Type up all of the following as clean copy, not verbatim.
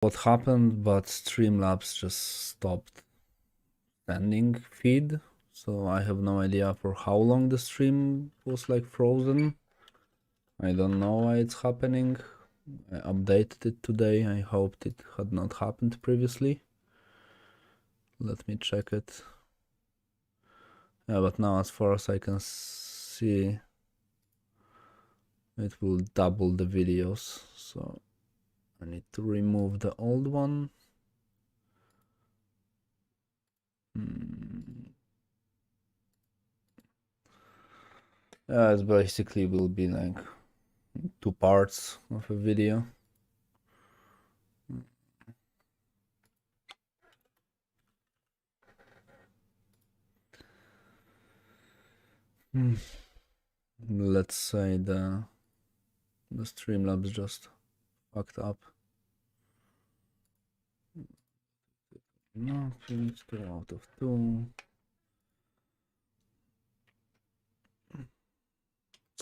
what happened, but Streamlabs just stopped sending feed, so I have no idea for how long the stream was like frozen. I don't know why it's happening. I updated it today. I hoped it had not happened previously. Let me check it. Yeah, but now as far as I can see, it will double the videos, so I need to remove the old one. Yeah, it basically will be like 2 parts of a video. Let's say the Streamlabs just fucked up. No, please 2 out of 2.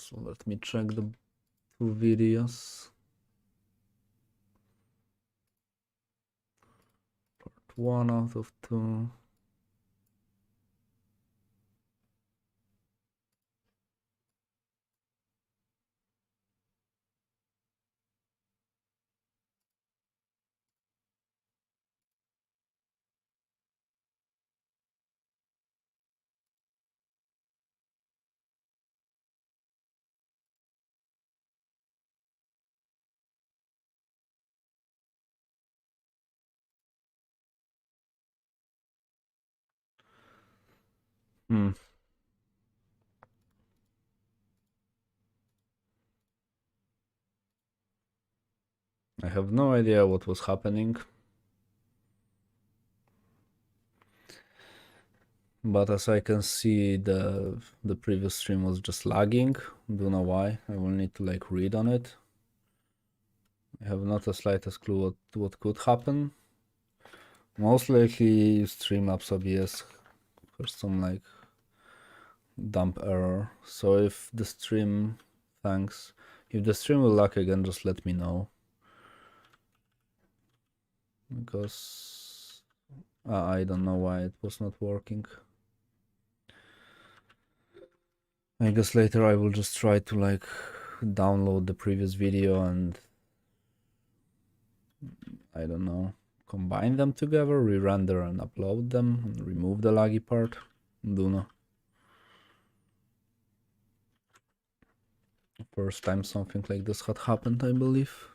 So let me check the 2 videos. Part 1 out of 2. I have no idea what was happening. But as I can see, the previous stream was just lagging. Don't know why. I will need to like read on it. I have not the slightest clue what could happen. Most likely Streamlabs OBS for some like dump error. So if the stream, thanks. If the stream will lag again, just let me know. Because I don't know why it was not working. I guess later I will just try to like download the previous video and I don't know, combine them together, re-render and upload them, and remove the laggy part. Don't know. First time something like this had happened, I believe.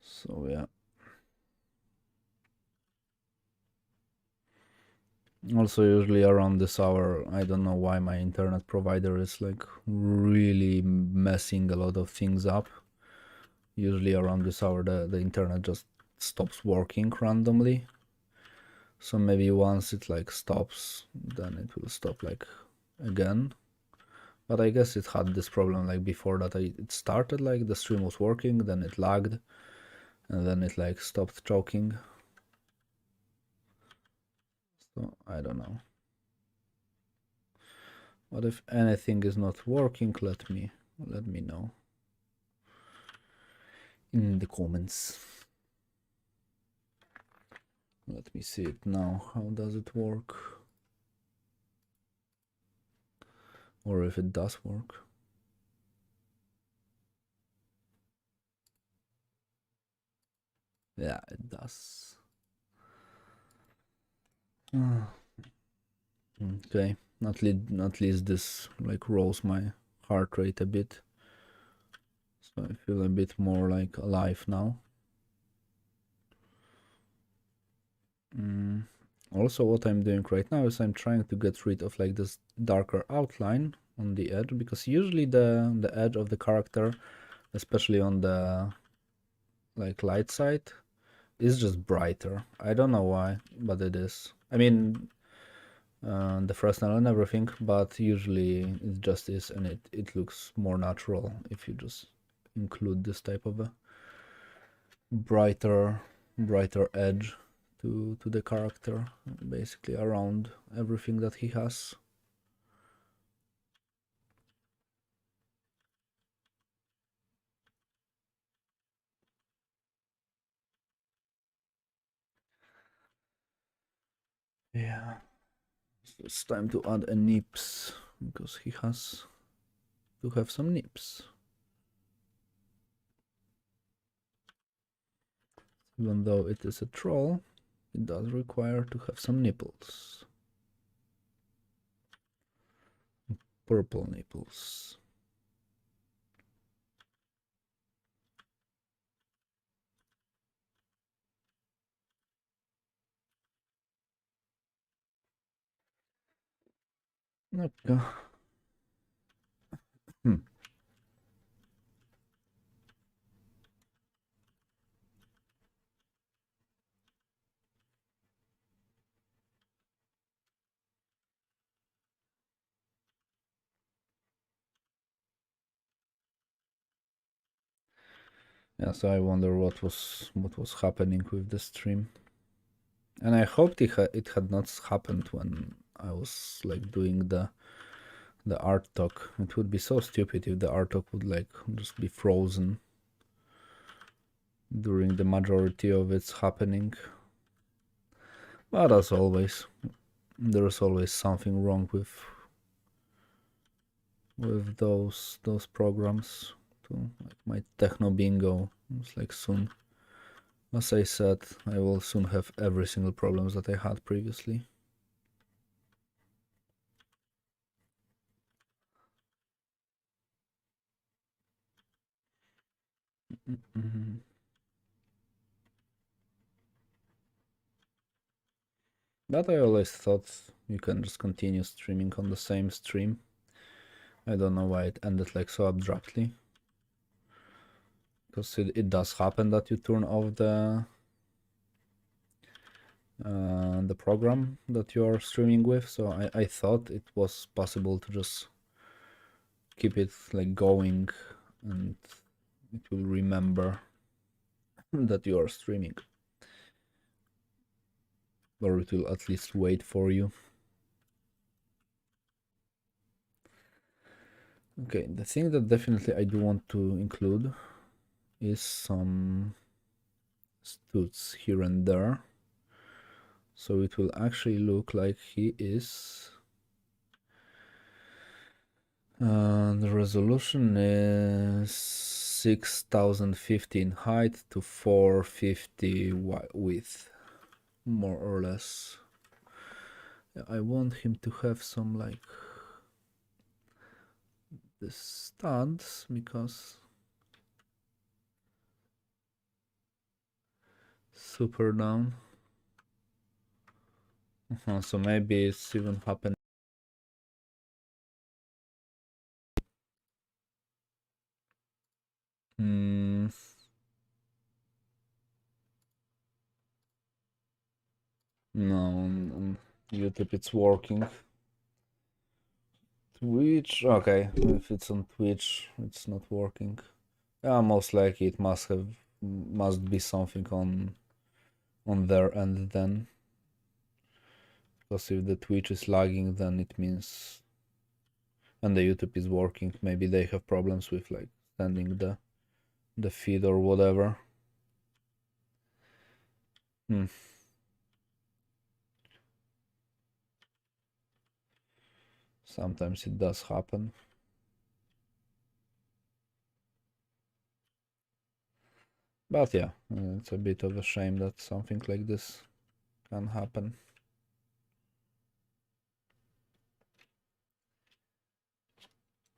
So yeah. Also usually around this hour, I don't know why my internet provider is like really messing a lot of things up. Usually around this hour the internet just stops working randomly. So maybe once it like stops, then it will stop like again. But I guess it had this problem like before that it started, like the stream was working, then it lagged, and then it like stopped choking. So I don't know. But if anything is not working, let me know in the comments. Let me see it now. How does it work? Or if it does work. Yeah, it does. Okay, at least this like rose my heart rate a bit. So I feel a bit more like alive now. Also, what I'm doing right now is I'm trying to get rid of like this darker outline on the edge, because usually the edge of the character, especially on the like light side, is just brighter. I don't know why, but it is. I mean, the Fresnel and everything, but usually it just is, and it looks more natural if you just include this type of a brighter edge to the character, basically around everything that he has. Yeah, so it's time to add a nips because he has to have some nips. Even though it is a troll, it does require to have some nipples. Purple nipples. Okay. Hmm. Yeah, so I wonder what was happening with the stream, and I hoped it had not happened when I was like doing the art talk. It would be so stupid if the art talk would like just be frozen during the majority of its happening. But as always, there's always something wrong with those programs. To like my techno bingo, it's like soon. As I said, I will soon have every single problems that I had previously. Mm-hmm. But I always thought you can just continue streaming on the same stream. I don't know why it ended like so abruptly. Because it does happen that you turn off the program that you are streaming with, so I thought it was possible to just keep it like going and it will remember that you are streaming, or it will at least wait for you. Okay, the thing that definitely I do want to include is some studs here and there, so it will actually look like he is. The resolution is 6015 height to 450 width, more or less. I want him to have some like the studs because super down. So maybe it's even happened. Hmm. No, on YouTube it's working. Twitch, okay. If it's on Twitch, it's not working. Yeah, most likely it must be something on their end then. Because if the Twitch is lagging, then it means, and the YouTube is working, maybe they have problems with like sending the feed or whatever. Hmm. Sometimes it does happen. But yeah, it's a bit of a shame that something like this can happen.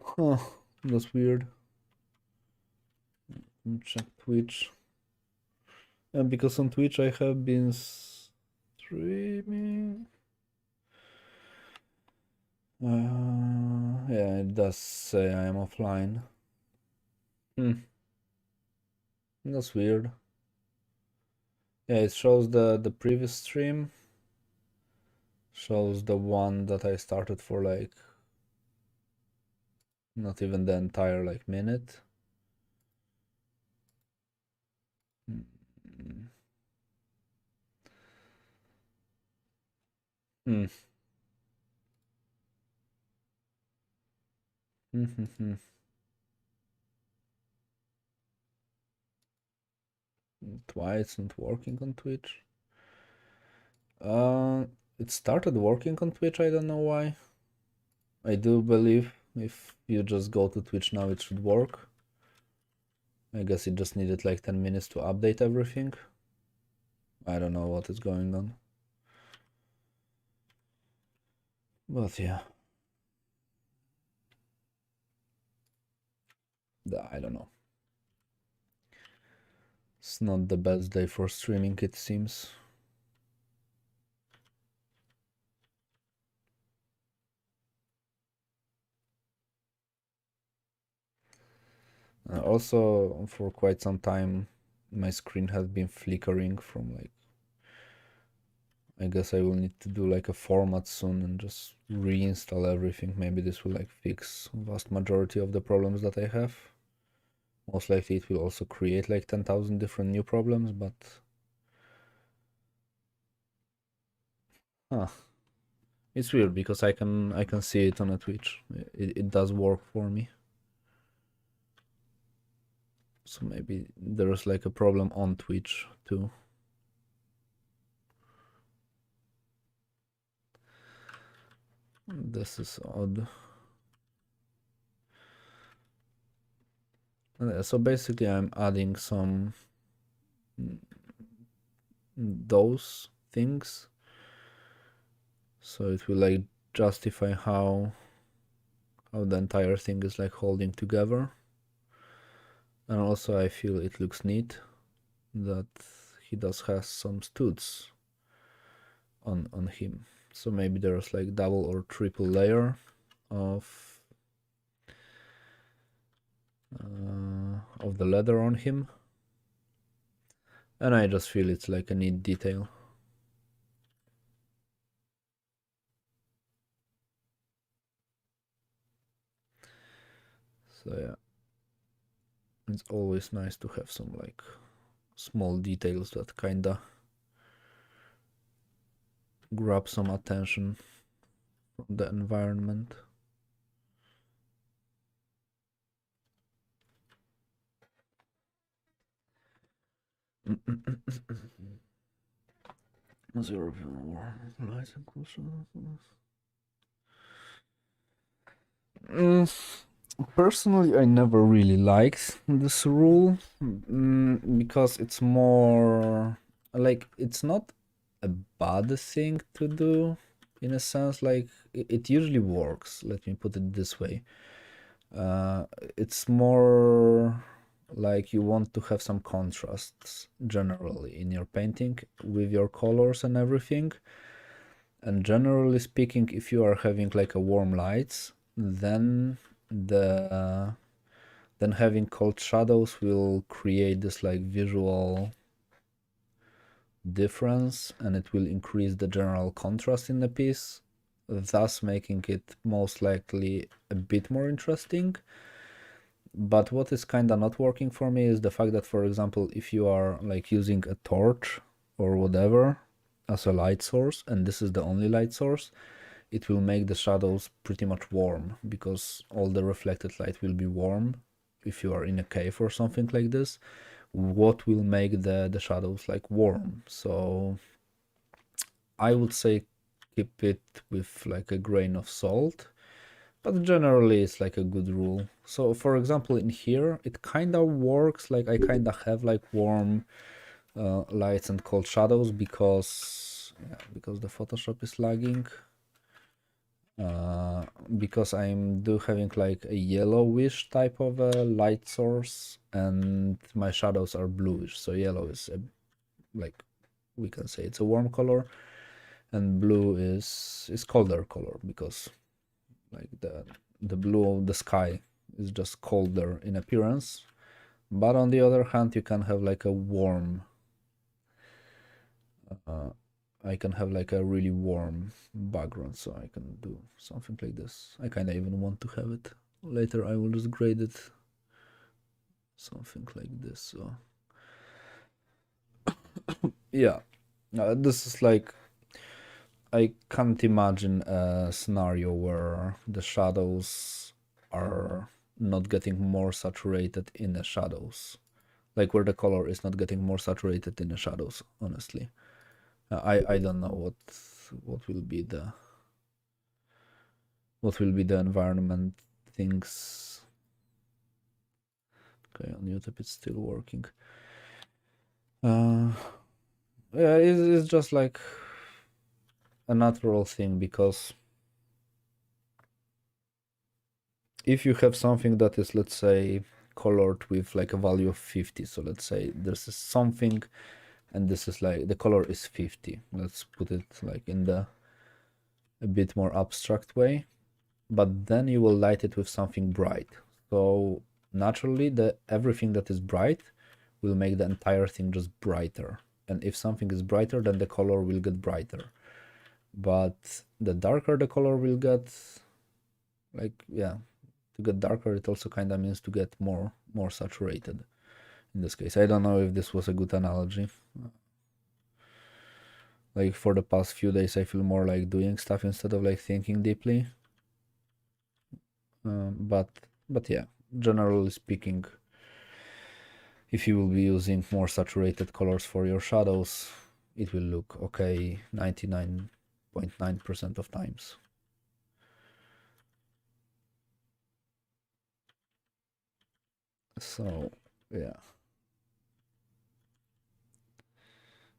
Huh, that's weird. Check Twitch. And because on Twitch I have been streaming. Yeah, it does say I am offline. That's weird. Yeah, it shows the previous stream. Shows the one that I started for like not even the entire like minute. Hmm. Why it's not working on Twitch? It started working on Twitch, I don't know why. I do believe if you just go to Twitch now, it should work. I guess it just needed like 10 minutes to update everything. I don't know what is going on. But yeah. I don't know. It's not the best day for streaming, it seems. Also, for quite some time, my screen has been flickering from like... I guess I will need to do like a format soon and just reinstall everything. Maybe this will like fix vast majority of the problems that I have. Most likely it will also create like 10,000 different new problems, but... Huh. It's weird because I can see it on a Twitch. It does work for me. So maybe there's like a problem on Twitch too. This is odd. So basically I'm adding some those things. So it will like justify how the entire thing is like holding together. And also I feel it looks neat that he does have some studs on him. So maybe there's like double or triple layer of the leather on him. And I just feel it's like a neat detail. So yeah, it's always nice to have some like small details that kinda grab some attention from the environment. Personally, I never really liked this rule because it's more like it's not a bad thing to do in a sense. Like it usually works. Let me put it this way. It's more like you want to have some contrasts generally in your painting with your colors and everything. And generally speaking, if you are having like a warm lights, then having cold shadows will create this like visual difference, and it will increase the general contrast in the piece, thus making it most likely a bit more interesting. But what is kind of not working for me is the fact that, for example, if you are like using a torch or whatever as a light source, and this is the only light source, it will make the shadows pretty much warm because all the reflected light will be warm. If you are in a cave or something like this, what will make the shadows like warm? So I would say keep it with like a grain of salt, but generally it's like a good rule. So for example, in here it kind of works. Like I kind of have like warm lights and cold shadows because the Photoshop is lagging. Because I'm having like a yellowish type of a light source, and my shadows are bluish. So yellow is like, we can say it's a warm color, and blue is colder color because like the blue of the sky is just colder in appearance. But on the other hand, you can have like a warm I can have like a really warm background, so I can do something like this. I kind of even want to have it. Later I will just grade it something like this. So yeah, this is like, I can't imagine a scenario where the shadows are not getting more saturated in the shadows, like where the color is not getting more saturated in the shadows, honestly. I don't know what will be the environment things. Okay, on YouTube it's still working. Yeah, it's just like a natural thing, because if you have something that is, let's say, colored with like a value of 50, so let's say this is something and this is like the color is 50, let's put it like in the a bit more abstract way, but then you will light it with something bright, so naturally the everything that is bright will make the entire thing just brighter, and if something is brighter, then the color will get brighter, but the darker the color will get, like, yeah, to get darker it also kind of means to get more saturated in this case. I don't know if this was a good analogy. Like, for the past few days I feel more like doing stuff instead of like thinking deeply, but yeah, generally speaking, if you will be using more saturated colors for your shadows, it will look okay 99.9% of times. So yeah,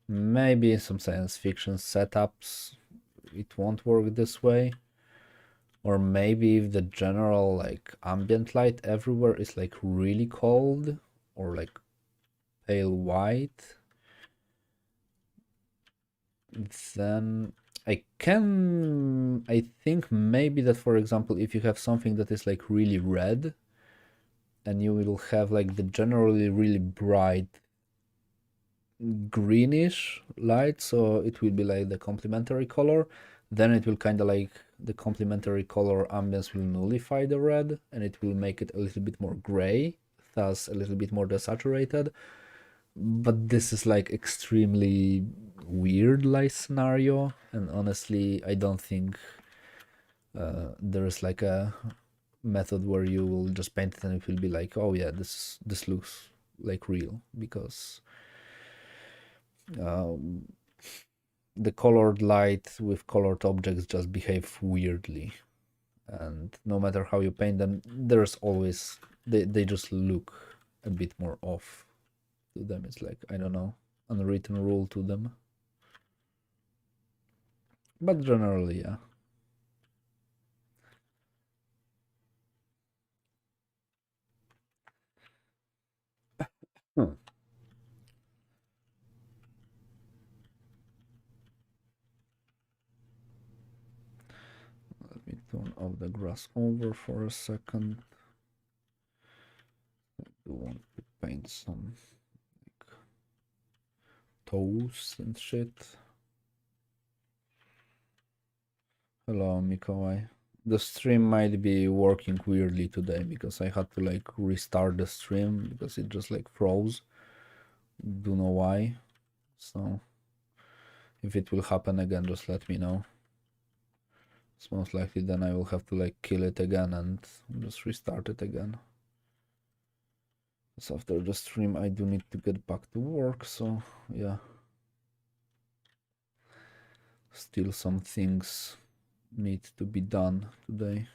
maybe in some science fiction setups it won't work this way, or maybe if the general like ambient light everywhere is like really cold or like pale white, then I think maybe that, for example, if you have something that is like really red and you will have like the generally really bright greenish light, so it will be like the complementary color, then it will kind of like the complementary color ambience will nullify the red and it will make it a little bit more gray, thus a little bit more desaturated. But this is like extremely weird light scenario, and honestly I don't think there is like a method where you will just paint it and it will be like, oh yeah, this looks like real, because the colored light with colored objects just behave weirdly, and no matter how you paint them, there's always they just look a bit more off to them. It's like, I don't know, unwritten rule to them, but generally, yeah. Hmm. Let me turn off the grass over for a second. I do want to paint some like toes and shit. Hello, Mikołaj. The stream might be working weirdly today because I had to like restart the stream because it just like froze. Don't know why. So if it will happen again, just let me know. It's most likely then I will have to like kill it again and just restart it again. Because after the stream I do need to get back to work, so yeah. Still some things need to be done today.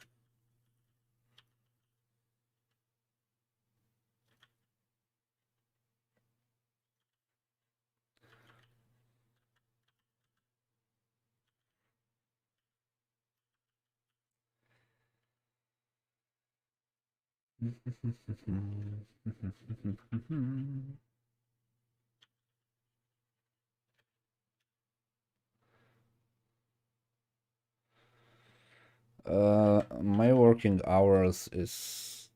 My working hours is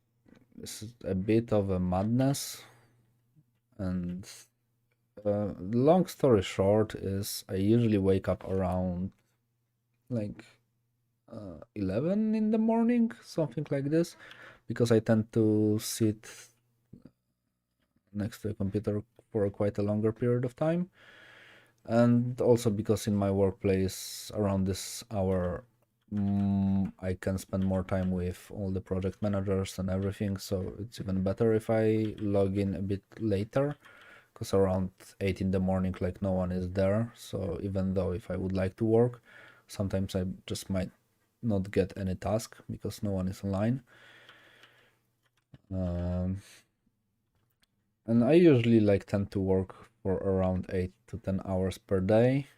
a bit of a madness, and long story short is I usually wake up around like 11 in the morning, something like this, because I tend to sit next to a computer for quite a longer period of time, and also because in my workplace around this hour I can spend more time with all the project managers and everything, so it's even better if I log in a bit later because around 8 in the morning, like, no one is there. So even though if I would like to work, sometimes I just might not get any task because no one is online. And I usually like tend to work for around 8 to 10 hours per day.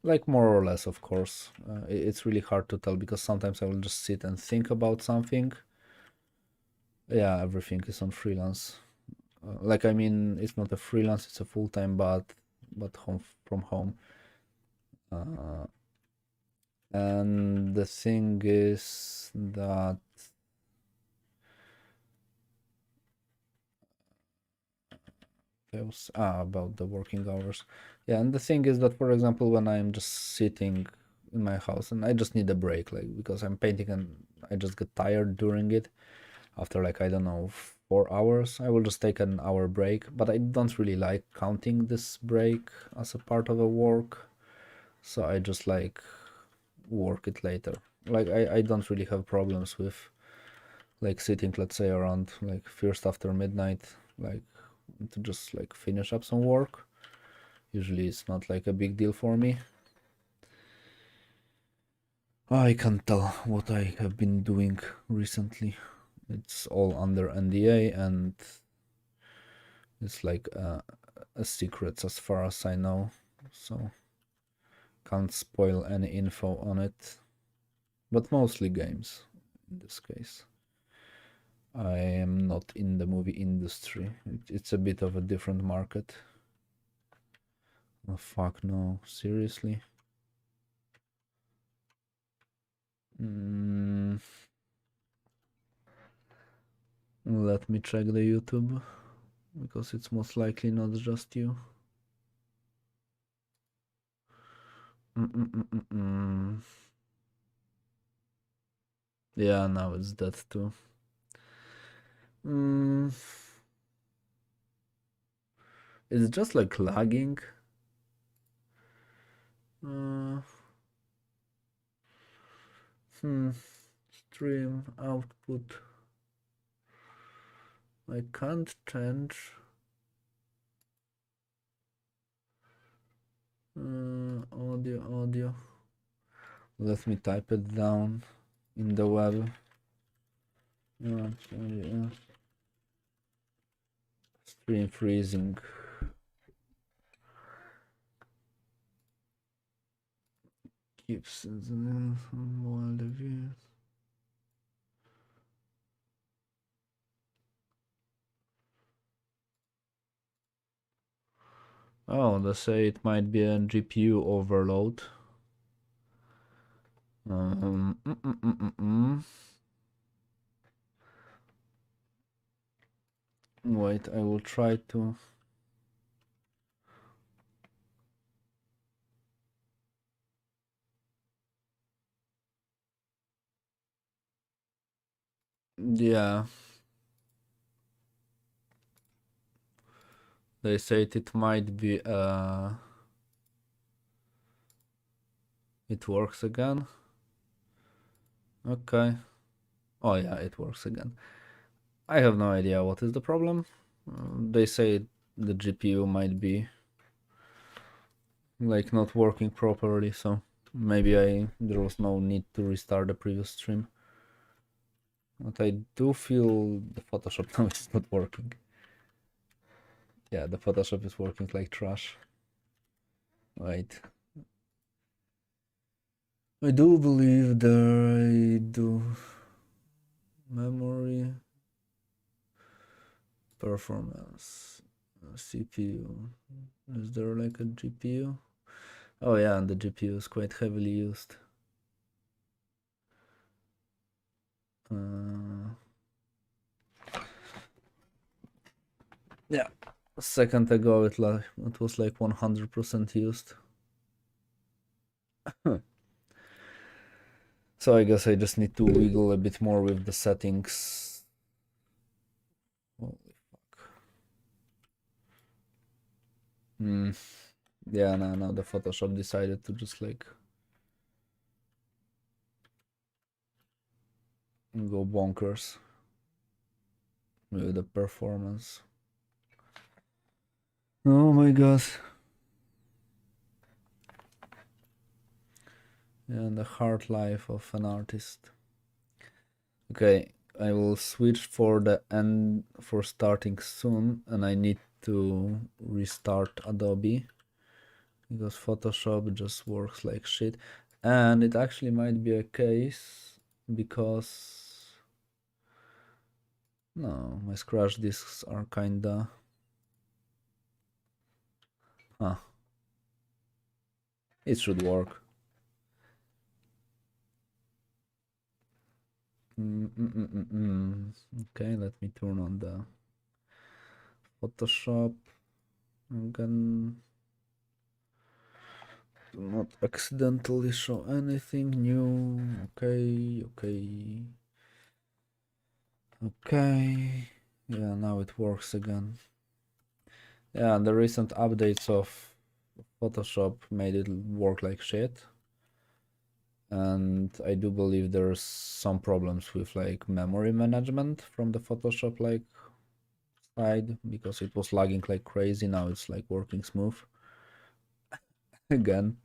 Like, more or less, of course. It's really hard to tell because sometimes I will just sit and think about something. Yeah, everything is on freelance. Like, I mean, it's not a freelance, it's a full-time, but home from home. And the thing is that about the working hours. Yeah, and the thing is that, for example, when I'm just sitting in my house and I just need a break, like, because I'm painting and I just get tired during it. After, like, I don't know, 4 hours, I will just take an hour break. But I don't really like counting this break as a part of a work, so I just like work it later. Like, I don't really have problems with like sitting, let's say, around like first after midnight, like, to just like finish up some work. Usually it's not like a big deal for me. I can't tell what I have been doing recently. It's all under NDA and it's like a secret as far as I know, so can't spoil any info on it. But mostly games in this case. I am not in the movie industry. It's a bit of a different market. Oh fuck no, seriously? Let me check the YouTube, because it's most likely not just you. Yeah, now it's that too. It's just like lagging. Stream output. I can't change. Audio. Let me type it down in the web. Stream freezing. Keeps while the views. Oh, they say it might be a GPU overload. Wait, I will try to. Yeah. They say it might be it works again. Okay. Oh yeah, it works again. I have no idea what is the problem. They say the GPU might be like not working properly, so maybe there was no need to restart the previous stream. But I do feel the Photoshop now is not working. Yeah, the Photoshop is working like trash. Wait. I do believe I do. Memory. Performance. CPU. Is there like a GPU? Oh yeah, and the GPU is quite heavily used. Yeah, a second ago it was like 100% used. So I guess I just need to wiggle a bit more with the settings. Holy fuck. Yeah, no, the Photoshop decided to just like go bonkers. with the performance. Oh my god. And the hard life of an artist. Okay, I will switch for the end for starting soon, and I need to restart Adobe because Photoshop just works like shit. And it actually might be a case because no, my scratch disks are kinda it should work. Okay, let me turn on the Photoshop again. Do not accidentally show anything new. Okay. Yeah, now it works again. Yeah, and the recent updates of Photoshop made it work like shit. And I do believe there's some problems with like memory management from the Photoshop like side because it was lagging like crazy. Now it's like working smooth again.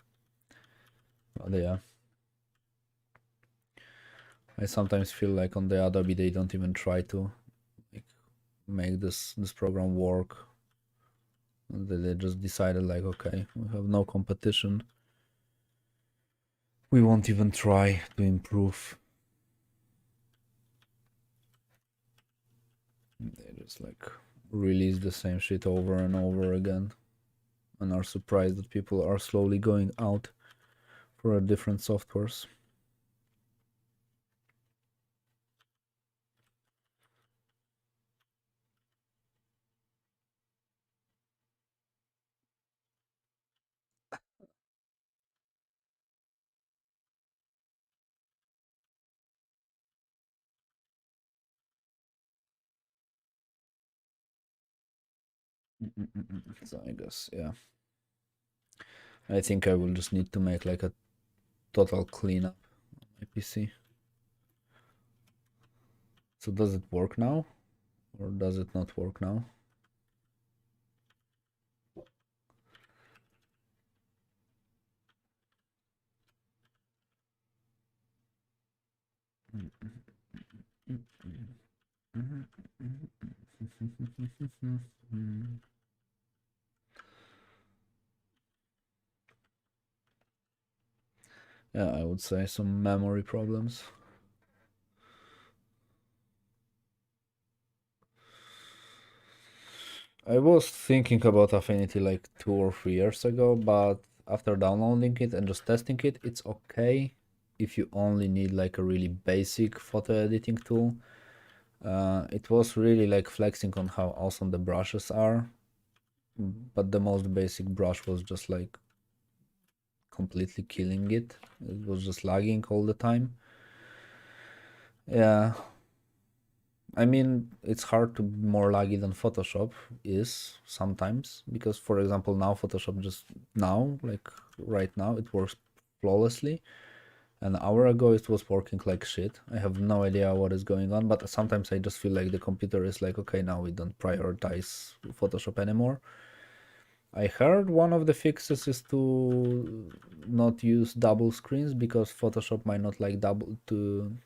But yeah, I sometimes feel like on the Adobe they don't even try to like make this program work. They just decided like, okay, we have no competition. We won't even try to improve. They just like release the same shit over and over again and are surprised that people are slowly going out for a different softwares. So I guess, yeah. I think I will just need to make like a total cleanup on my PC. So does it work now? Or does it not work now? Yeah, I would say some memory problems. I was thinking about Affinity like 2 or 3 years ago, but after downloading it and just testing it, it's okay if you only need like a really basic photo editing tool. It was really like flexing on how awesome the brushes are, but the most basic brush was just like completely killing it. It was just lagging all the time. Yeah, I mean, it's hard to be more laggy than Photoshop is sometimes because, for example, now Photoshop just now, like right now, it works flawlessly. An hour ago, it was working like shit. I have no idea what is going on, but sometimes I just feel like the computer is like, okay, now we don't prioritize Photoshop anymore. I heard one of the fixes is to not use double screens because Photoshop might not like double to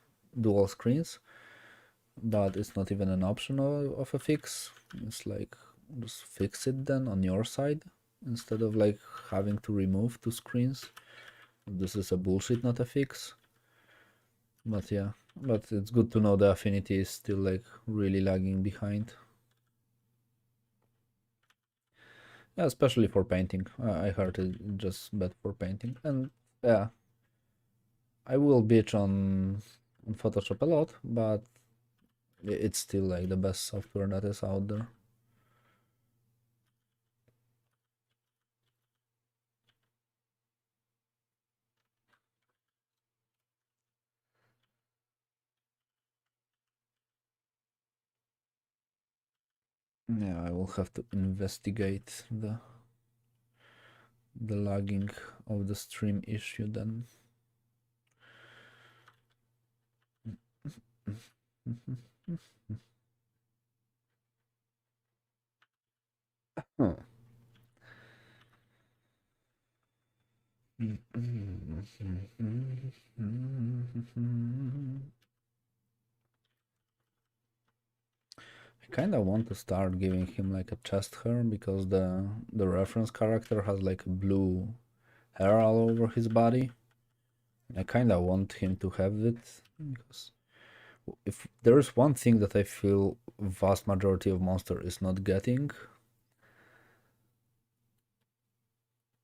dual screens, but it's not even an option of a fix. It's like just fix it then on your side instead of like having to remove two screens. This is a bullshit, not a fix. But yeah, but it's good to know the Affinity is still like really lagging behind. Yeah, especially for painting. I heard it just bad for painting. And yeah, I will bitch on Photoshop a lot, but it's still like the best software that is out there. Yeah, I will have to investigate the lagging of the stream issue then. I kind of want to start giving him like a chest hair because the reference character has like blue hair all over his body. I kind of want him to have it because if there's one thing that I feel vast majority of monster is not getting.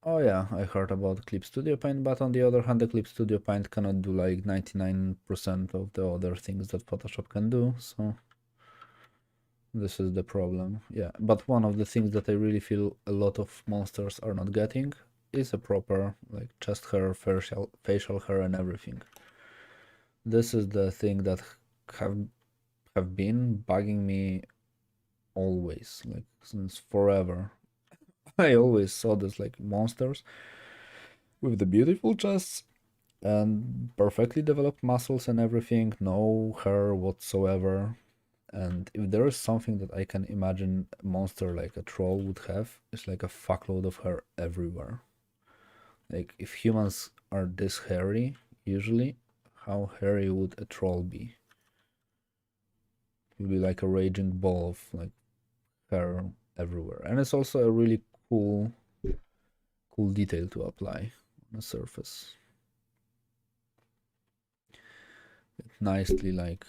Oh yeah, I heard about Clip Studio Paint, but on the other hand, the Clip Studio Paint cannot do like 99% of the other things that Photoshop can do, so this is the problem. Yeah, but one of the things that I really feel a lot of monsters are not getting is a proper like chest hair, facial hair and everything. This is the thing that have have been bugging me always, like since forever. I always saw this like monsters with the beautiful chests and perfectly developed muscles and everything, no hair whatsoever. And if there is something that I can imagine a monster like a troll would have, it's like a fuckload of hair everywhere. Like if humans are this hairy, usually, how hairy would a troll be? It would be like a raging ball of like hair everywhere. And it's also a really cool detail to apply on the surface. It nicely like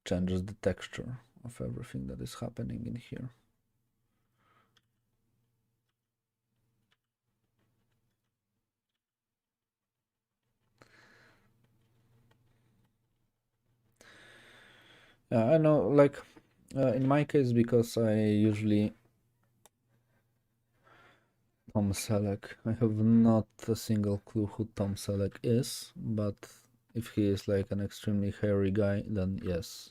changes the texture of everything that is happening in here. Yeah, I know, like in my case, because I usually Tom Selleck, I have not a single clue who Tom Selleck is, but if he is like an extremely hairy guy, then yes.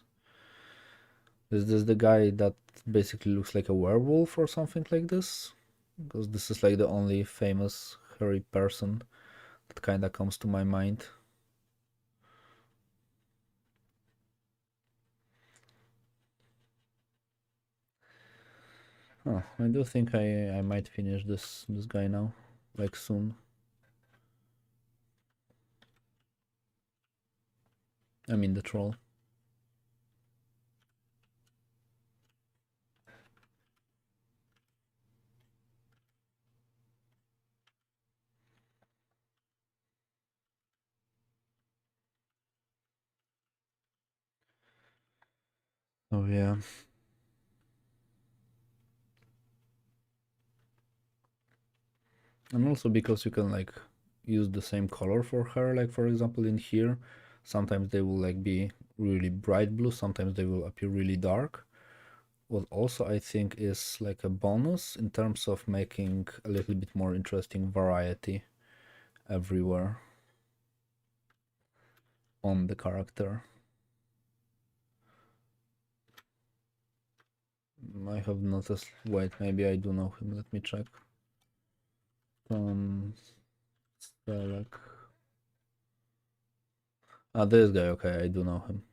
Is this the guy that basically looks like a werewolf or something like this? Because this is like the only famous hairy person that kinda comes to my mind. Oh, I do think I might finish this guy now, like soon. I mean the troll. Oh yeah. And also because you can like use the same color for her, like for example in here, sometimes they will like be really bright blue, sometimes they will appear really dark. What also I think is like a bonus in terms of making a little bit more interesting variety everywhere on the character. I have noticed, wait, maybe I do know him, let me check. Select. Ah, this guy, okay, I do know him.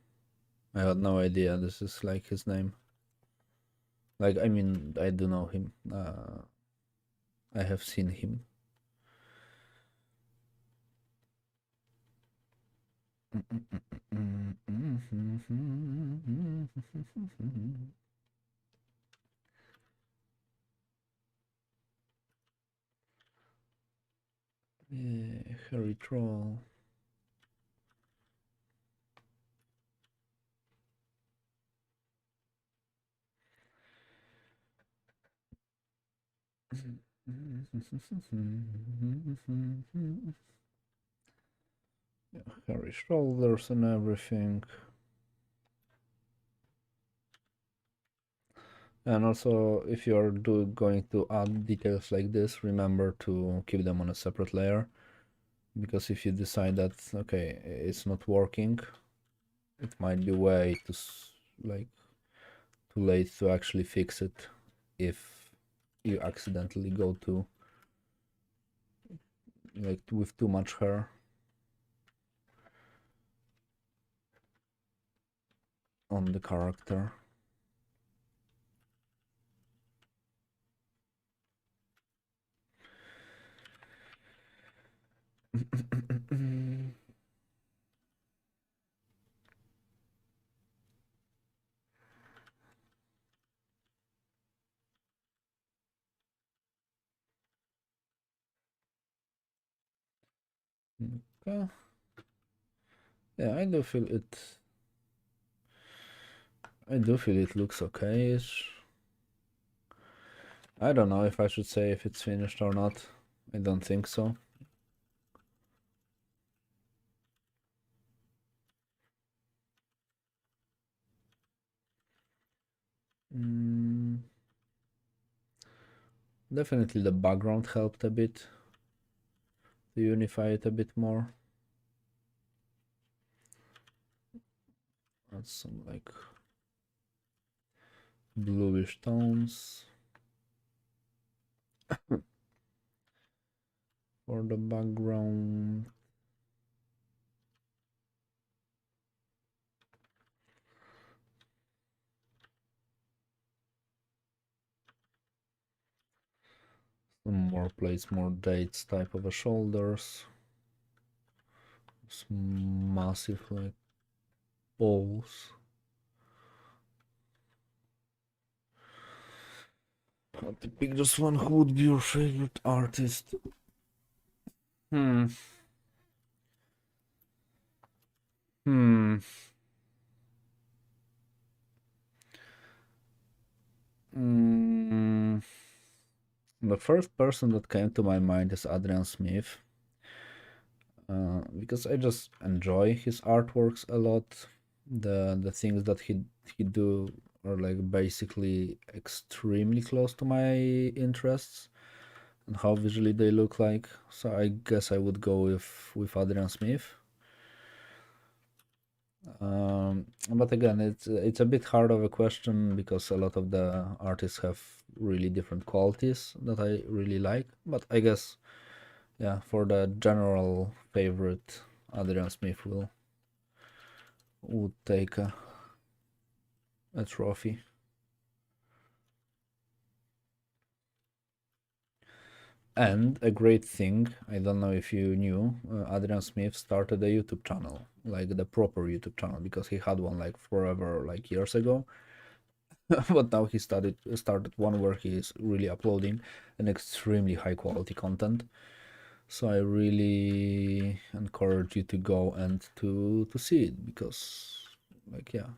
I had no idea this is like his name. Like, I mean, I do know him. I have seen him. Yeah, Harry Troll. Yeah, hairy shoulders and everything. And also, if you are going to add details like this, remember to keep them on a separate layer. Because if you decide that, okay, it's not working, it might be way to like too late to actually fix it if you accidentally go to like with too much hair on the character. Okay. Yeah, I do feel it. I do feel it looks okay-ish. I don't know if I should say if it's finished or not. I don't think so. Mm, definitely the background helped a bit to unify it a bit more. Add some like bluish tones for the background. Some more place, more dates type of a shoulders. Some massive like balls. How to pick just one? Who would be your favorite artist? Hmm. Hmm. Mm. The first person that came to my mind is Adrian Smith, because I just enjoy his artworks a lot. The things that he do are like basically extremely close to my interests and how visually they look like. So I guess I would go with Adrian Smith. But again, it's a bit hard of a question because a lot of the artists have really different qualities that I really like. But I guess, yeah, for the general favorite, Adrian Smith would take a trophy. And a great thing, I don't know if you knew, Adrian Smith started a YouTube channel, like the proper YouTube channel, because he had one like forever, like years ago. But now he started one where he is really uploading an extremely high quality content. So I really encourage you to go and to see it because, like, yeah,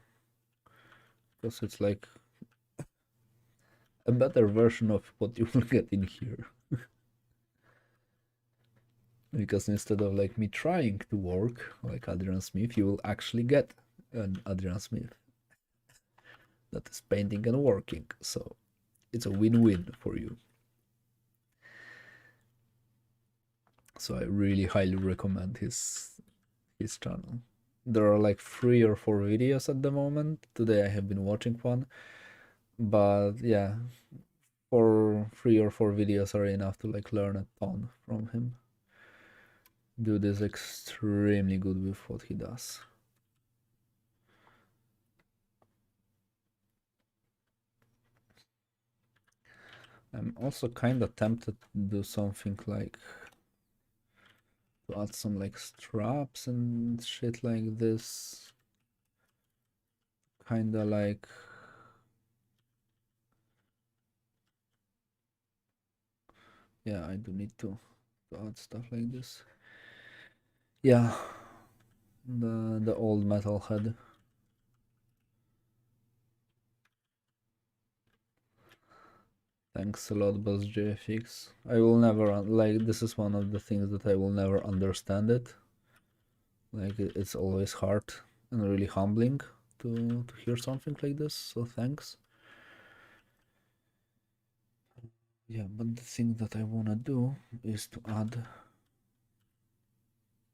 because it's like a better version of what you will get in here. Because instead of like me trying to work like Adrian Smith, you will actually get an Adrian Smith that is painting and working. So it's a win-win for you. So I really highly recommend his channel. There are like 3 or 4 videos at the moment. Today I have been watching one, but yeah, for 3 or 4 videos are enough to like learn a ton from him. Dude is extremely good with what he does. I'm also kind of tempted to do something like to add some like straps and shit like this. Kind of like, yeah, I do need to add stuff like this. Yeah, the old metal head. Thanks a lot, Boss JFX. I will never like this is one of the things that I will never understand it. Like it's always hard and really humbling to hear something like this. So thanks. Yeah, but the thing that I wanna do is to add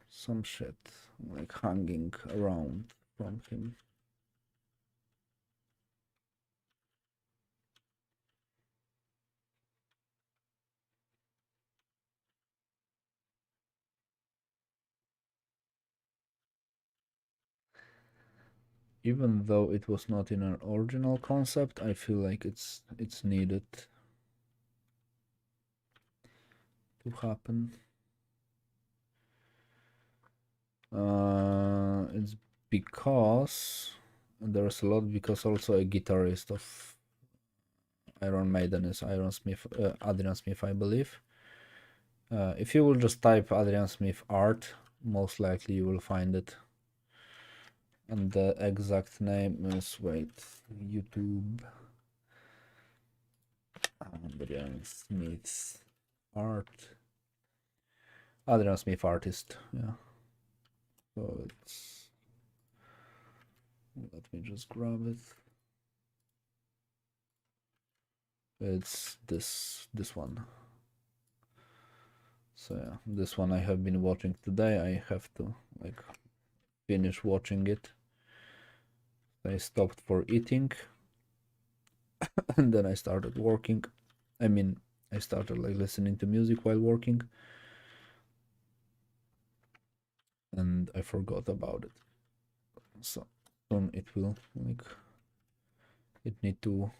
some shit like hanging around from him. Even though it was not in an original concept, I feel like it's needed to happen. It's because there's a lot because also a guitarist of Iron Maiden is Adrian Smith, I believe. If you will just type Adrian Smith art most likely you will find it. And the exact name is, wait, YouTube Adrian Smith's art. Adrian Smith artist, yeah. So it's, let me just grab it. It's this one. So yeah, this one I have been watching today. I have to like finish watching it. I stopped for eating and then I started working. I mean, I started like listening to music while working and I forgot about it. So soon it will like it need to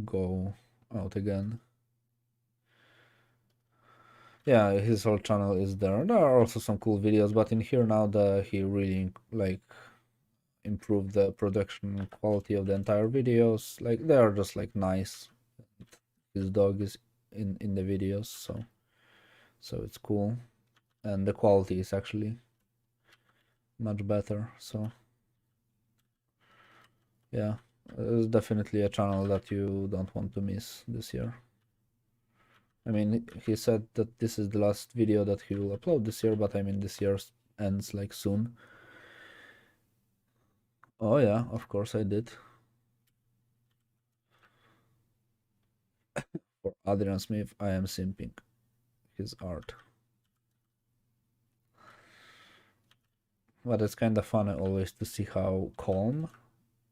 go out again. Yeah, his whole channel is there. There are also some cool videos, but in here now he really like improved the production quality of the entire videos. Like they are just like nice. His dog is in the videos, so it's cool, and the quality is actually much better. So yeah, it's definitely a channel that you don't want to miss this year. I mean, he said that this is the last video that he will upload this year, but I mean, this year ends like soon. Oh yeah, of course I did. For Adrian Smith, I am simping his art. But it's kind of funny always to see how calm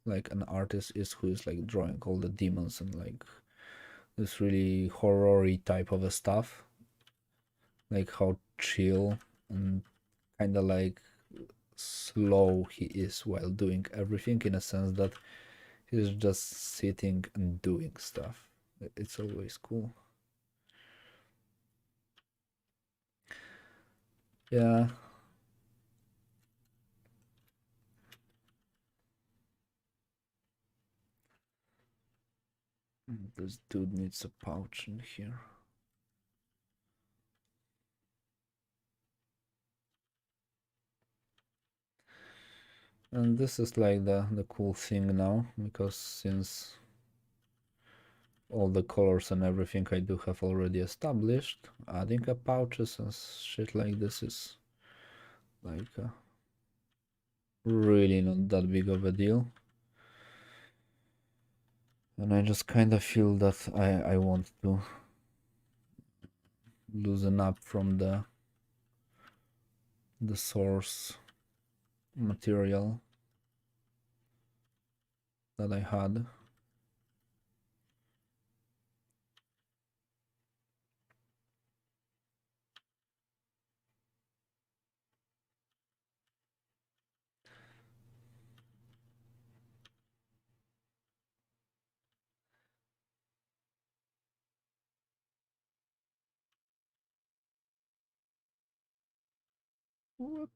like an artist is who is like drawing all the demons and like this really horror-y type of a stuff. Like how chill and kind of like slow he is while doing everything, in a sense that he's just sitting and doing stuff. It's always cool. Yeah. This dude needs a pouch in here. And this is like the cool thing now, because since all the colors and everything I do have already established, adding a pouches and shit like this is like really not that big of a deal. And I just kind of feel that I want to loosen up from the source material that I had. Whoops.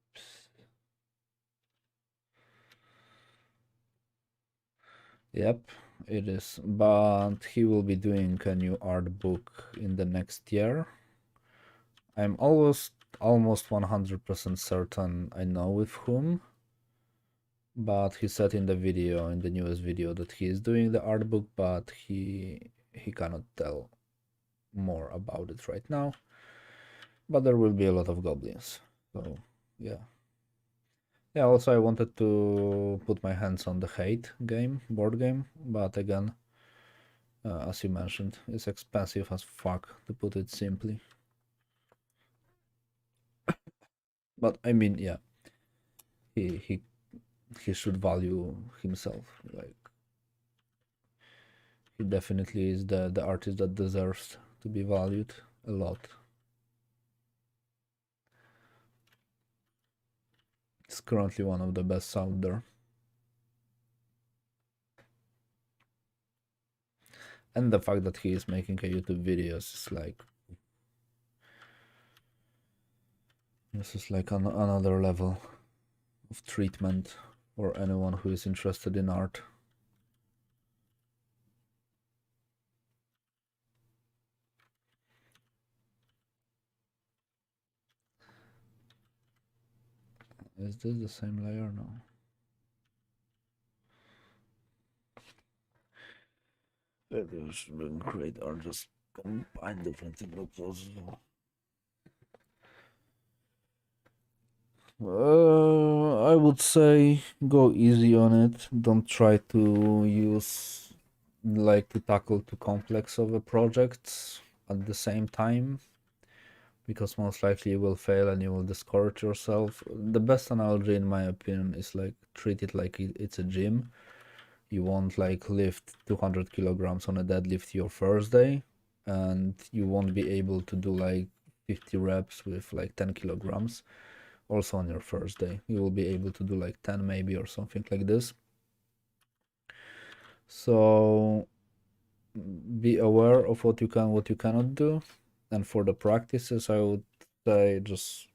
Yep, it is. But he will be doing a new art book in the next year. I'm almost 100% certain I know with whom. But he said in the video, in the newest video, that he is doing the art book, but he cannot tell more about it right now. But there will be a lot of goblins. So yeah. Yeah, also I wanted to put my hands on the Hate game, board game, but again, as you mentioned, it's expensive as fuck, to put it simply. But I mean, yeah, he he he should value himself. Like he definitely is the artist that deserves to be valued a lot. It's currently one of the best out there. And the fact that he is making a YouTube videos is like, this is like another level of treatment for anyone who is interested in art. Is this the same layer? No. Layers being create are just combine different things. I would say go easy on it. Don't try to use like to tackle too complex of a project at the same time, because most likely you will fail and you will discourage yourself. The best analogy in my opinion is like treat it like it's a gym. You won't like lift 200 kilograms on a deadlift your first day, and you won't be able to do like 50 reps with like 10 kilograms also on your first day. You will be able to do like 10 maybe or something like this. So be aware of what you can, what you cannot do. And for the practices, I would say just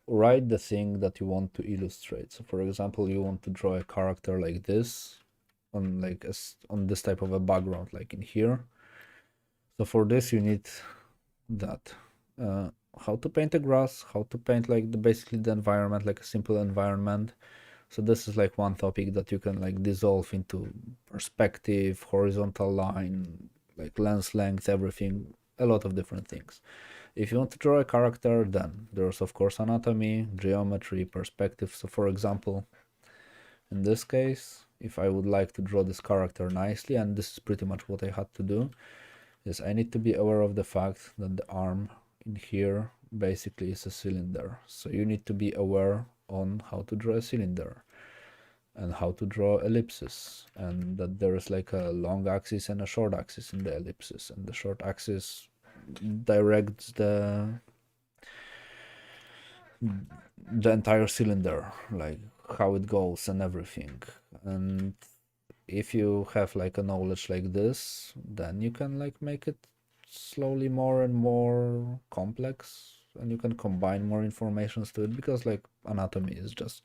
write the thing that you want to illustrate. So for example, you want to draw a character like this on like on this type of a background, like in here. So for this you need that. How to paint a grass, how to paint like basically the environment, like a simple environment. So this is like one topic that you can like dissolve into perspective, horizontal line, like lens length, everything, a lot of different things. If you want to draw a character, then there's of course anatomy, geometry, perspective. So for example, in this case, if I would like to draw this character nicely, and this is pretty much what I had to do, is I need to be aware of the fact that the arm in here basically is a cylinder. So you need to be aware on how to draw a cylinder and how to draw ellipses, and that there is like a long axis and a short axis in the ellipses, and the short axis directs the entire cylinder, like how it goes and everything. And if you have like a knowledge like this, then you can like make it slowly more and more complex, and you can combine more informations to it, because like anatomy is just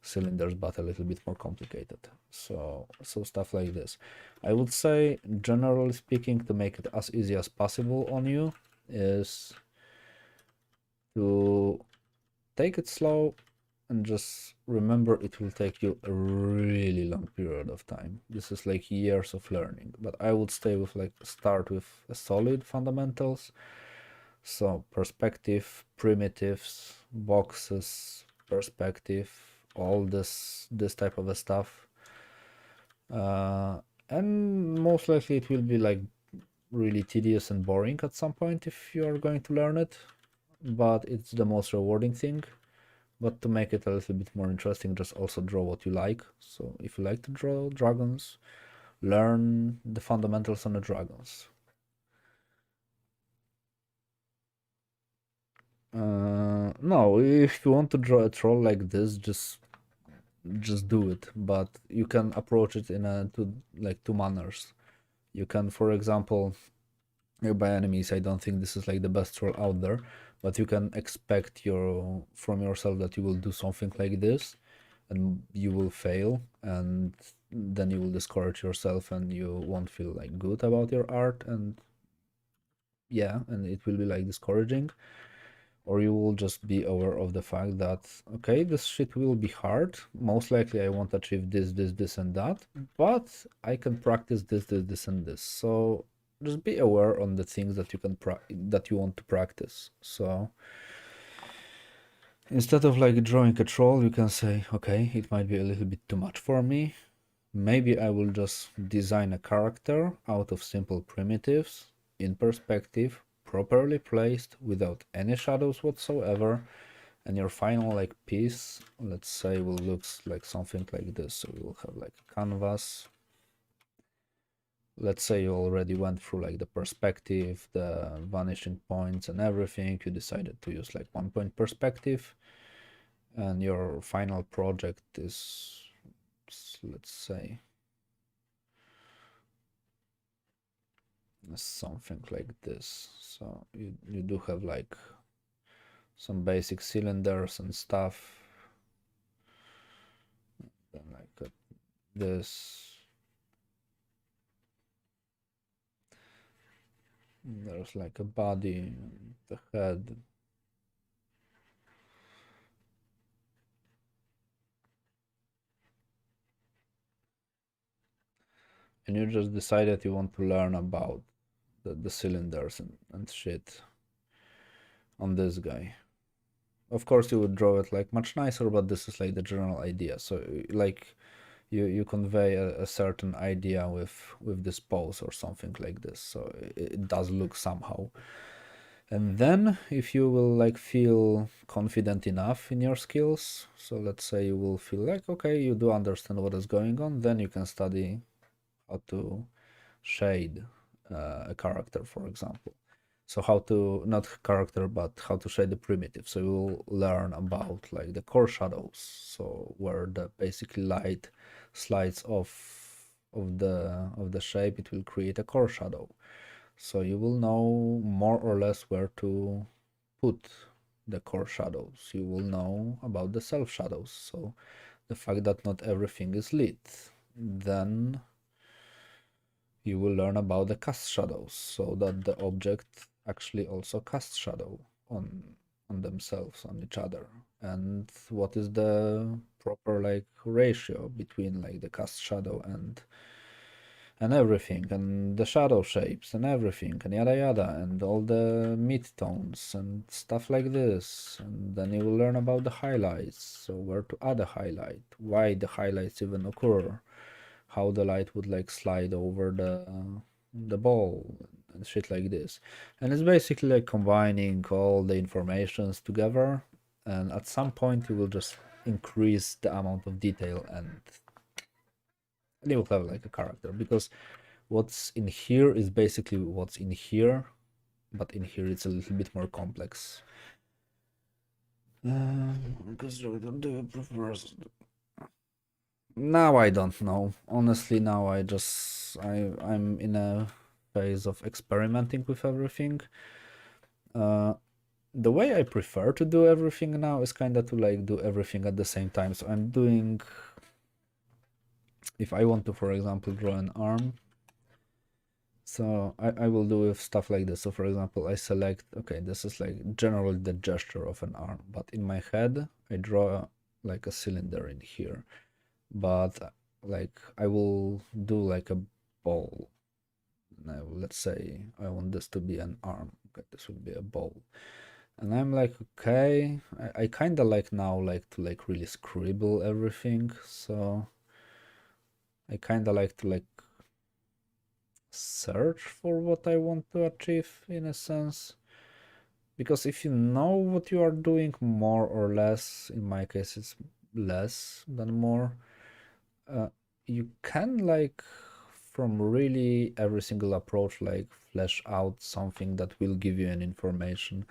cylinders but a little bit more complicated. So stuff like this, I would say, generally speaking, to make it as easy as possible on you, is to take it slow and just remember it will take you a really long period of time. This is like years of learning, but I would stay with like start with a solid fundamentals. So perspective, primitives, boxes, perspective, all this type of a stuff. And most likely it will be like really tedious and boring at some point if you are going to learn it, but it's the most rewarding thing. But to make it a little bit more interesting, just also draw what you like. So if you like to draw dragons, learn the fundamentals on the dragons. No, if you want to draw a troll like this, just do it. But you can approach it in two manners. You can, for example, by enemies, I don't think this is like the best troll out there, but you can expect from yourself that you will do something like this, and you will fail, and then you will discourage yourself and you won't feel like good about your art, and yeah, and it will be like discouraging. Or you will just be aware of the fact that, okay, this shit will be hard, most likely I won't achieve this and that, but I can practice this and this. So just be aware on the things that that you want to practice. So instead of like drawing a troll, you can say, okay, it might be a little bit too much for me. Maybe I will just design a character out of simple primitives, in perspective, properly placed, without any shadows whatsoever, and your final like piece, let's say, will look like something like this. So we will have like a canvas. Let's say you already went through like the perspective, the vanishing points and everything. You decided to use like 1 point perspective, and your final project is, let's say, something like this. So you do have like some basic cylinders and stuff, then like this. There's like a body, the head, and you just decided you want to learn about the cylinders and shit on this guy. Of course, you would draw it like much nicer, but this is like the general idea. So like you convey a certain idea with this pose or something like this. So it does look somehow. And then if you will like feel confident enough in your skills, so let's say you will feel like, okay, you do understand what is going on, then you can study how to shade a character, for example. So how to, not character, but how to shade the primitive. So you will learn about like the core shadows. So where the basically light slides off of the shape, it will create a core shadow. So you will know more or less where to put the core shadows. You will know about the self shadows. So the fact that not everything is lit. Then you will learn about the cast shadows, so that the object actually also casts shadow on themselves, on each other, and what is the proper like ratio between like the cast shadow and everything, and the shadow shapes and everything, and yada yada, and all the midtones and stuff like this. And then you will learn about the highlights, so where to add a highlight, why the highlights even occur, how the light would like slide over the ball and shit like this. And it's basically like combining all the informations together, and at some point you will just increase the amount of detail, and you will have like a character, because what's in here is basically what's in here, but in here it's a little bit more complex. Because we don't do prefers. Now I don't know. Honestly, now I'm in a phase of experimenting with everything. Uh, the way I prefer to do everything now is kind of to like do everything at the same time. So I'm doing, if I want to, for example, draw an arm, so I will do with stuff like this. So for example, I select, okay, this is like generally the gesture of an arm, but in my head, I draw like a cylinder in here. But like I will do like a ball. Now let's say I want this to be an arm. Okay, this would be a ball. And I'm like, okay, I kind of like now like to like really scribble everything. So I kind of like to like search for what I want to achieve in a sense. Because if you know what you are doing more or less, in my case it's less than more, uh, you can like from really every single approach like flesh out something that will give you an information.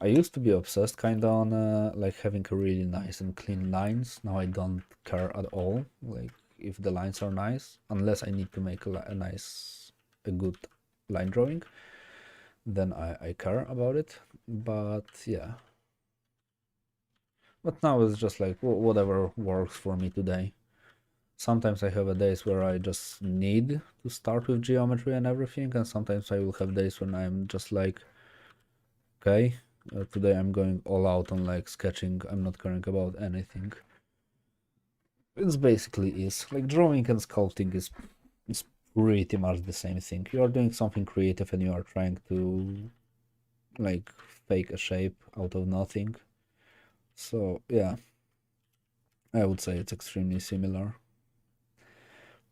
I used to be obsessed kind of on like having a really nice and clean lines. Now I don't care at all like if the lines are nice, unless I need to make a good line drawing, then I care about it. But yeah, but now it's just like whatever works for me today. Sometimes I have a days where I just need to start with geometry and everything, and sometimes I will have days when I'm just like, okay, today I'm going all out on like sketching. I'm not caring about anything. It's basically is like drawing and sculpting is pretty much the same thing. You are doing something creative and you are trying to like fake a shape out of nothing. So yeah, I would say it's extremely similar,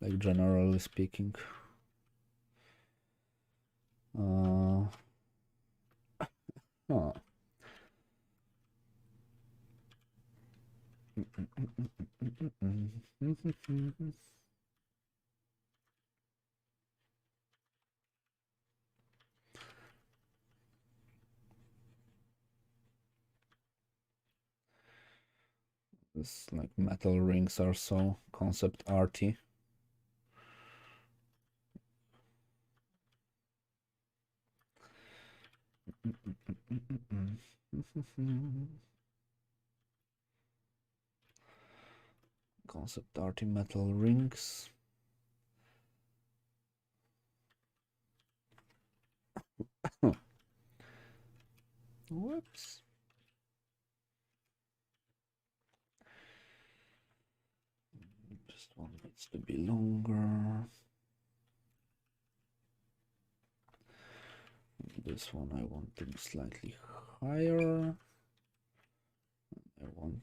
like generally speaking. Uh, huh. This like metal rings are so concept arty. Concept arty metal rings. Whoops. Just one needs to be longer. This one I want to be slightly higher. I want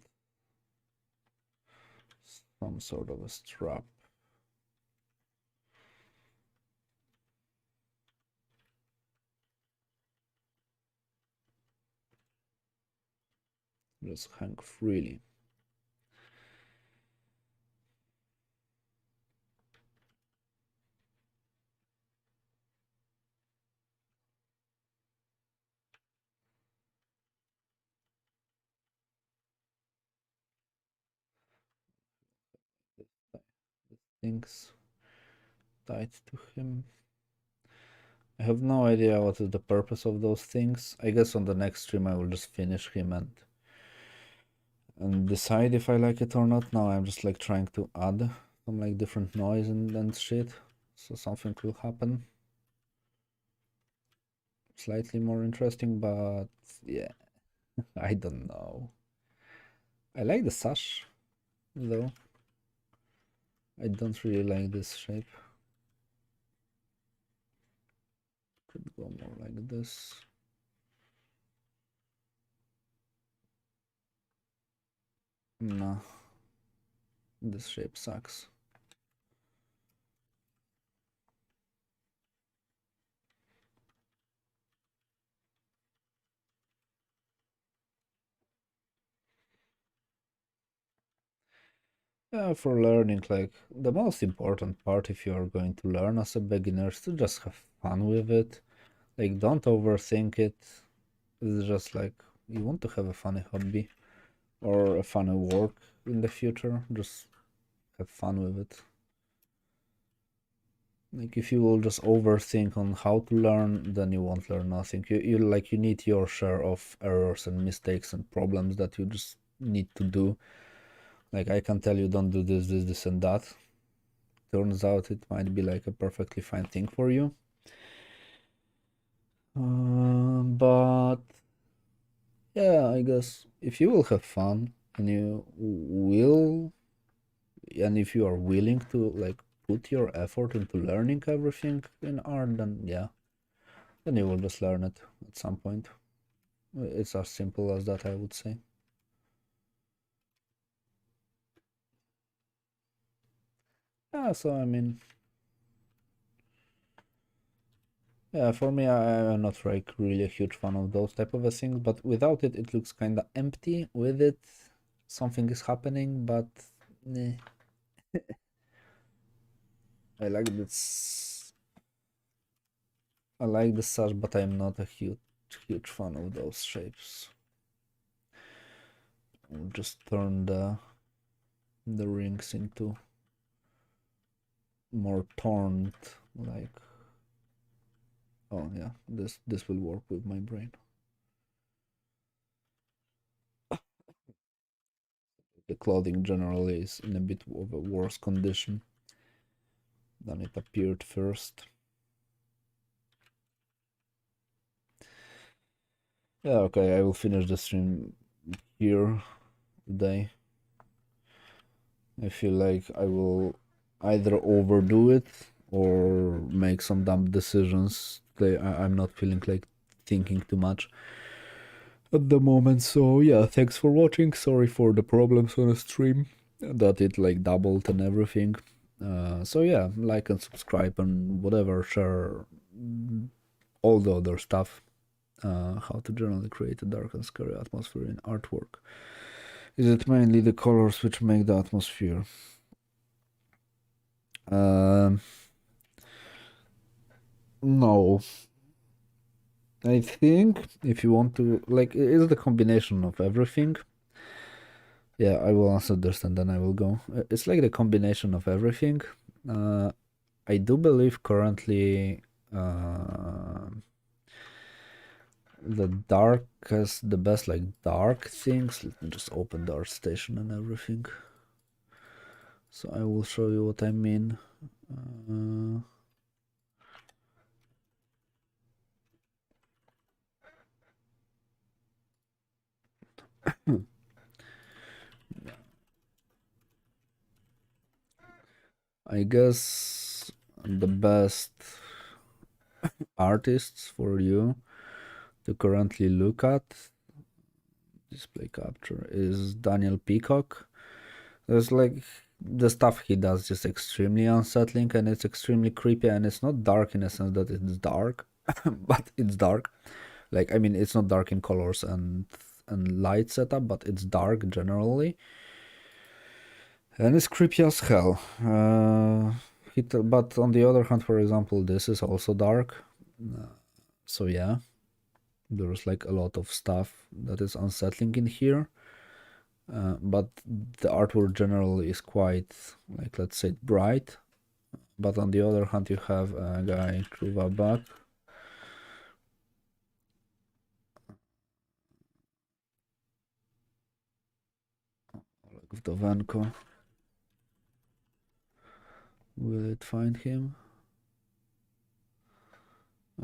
some sort of a strap. Just hang freely. The things tied to him. I have no idea what is the purpose of those things. I guess on the next stream I will just finish him and decide if I like it or not. Now I'm just like trying to add some like different noise and shit, so something will happen slightly more interesting, but yeah, I don't know. I like the sash though. I don't really like this shape. Could go more like this. Nah, this shape sucks. Yeah, for learning, like the most important part if you are going to learn as a beginner is to just have fun with it. Like, don't overthink it. It's just like you want to have a funny hobby or a funny work in the future. Just have fun with it. Like if you will just overthink on how to learn, then you won't learn nothing. You need your share of errors and mistakes and problems that you just need to do. Like I can tell you don't do this and that. Turns out it might be like a perfectly fine thing for you. But yeah, I guess if you will have fun and if you are willing to like put your effort into learning everything in art, then yeah, then you will just learn it at some point. It's as simple as that, I would say. Yeah, so I mean, yeah, for me, I'm not like really a huge fan of those type of things, but without it, it looks kind of empty. With it, something is happening, but eh, I like this. I like the sash, but I'm not a huge fan of those shapes. I'll just turn the rings into more torn, like. Oh yeah, this will work with my brain. The clothing generally is in a bit of a worse condition than it appeared first. Yeah, okay, I will finish the stream here today. I feel like I will either overdo it or make some dumb decisions. I'm not feeling like thinking too much at the moment. So yeah, thanks for watching. Sorry for the problems on the stream, that it like doubled and everything. So yeah, like and subscribe and whatever, share all the other stuff. How to generally create a dark and scary atmosphere in artwork. Is it mainly the colors which make the atmosphere? Um, no. I think if you want to, like, it's the combination of everything. Yeah, I will answer this and then I will go. It's like the combination of everything. Uh, I do believe currently the darkest, the best like dark things. Let me just open the art station and everything. So I will show you what I mean. I guess the best artists for you to currently look at. Display capture is Daniel Peacock. There's like the stuff he does just extremely unsettling, and it's extremely creepy, and it's not dark in a sense that it's dark, but it's dark. Like, I mean, it's not dark in colors and light setup, but it's dark generally, and it's creepy as hell. But on the other hand, for example, this is also dark, so yeah, there's like a lot of stuff that is unsettling in here. But the artwork generally is quite, like, let's say, bright. But on the other hand, you have a guy, Kruvabak. Vdovenko. Will it find him?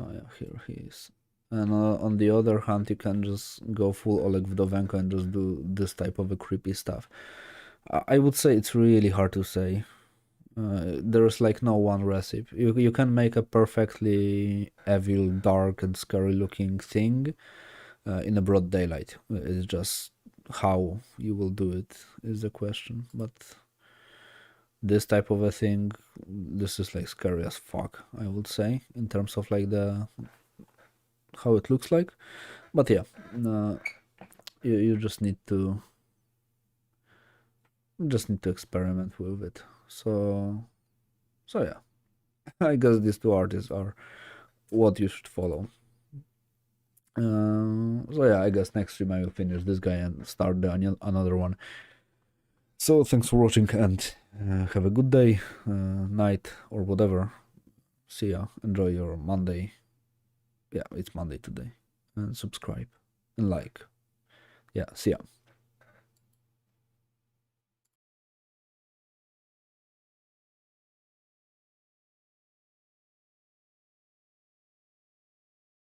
Oh yeah, here he is. And on the other hand, you can just go full Oleg Vdovenko and just do this type of a creepy stuff. I would say it's really hard to say. There's like no one recipe. You can make a perfectly evil, dark, and scary looking thing in a broad daylight. It's just how you will do it is the question. But this type of a thing, this is like scary as fuck, I would say, in terms of like the how it looks like. But yeah, you just need to experiment with it. So yeah, I guess these two artists are what you should follow. So yeah, I guess next stream I will finish this guy and start another one. So thanks for watching, and have a good day, night, or whatever. See ya. Enjoy your Monday. Yeah, it's Monday today. And subscribe and like. Yeah, see ya.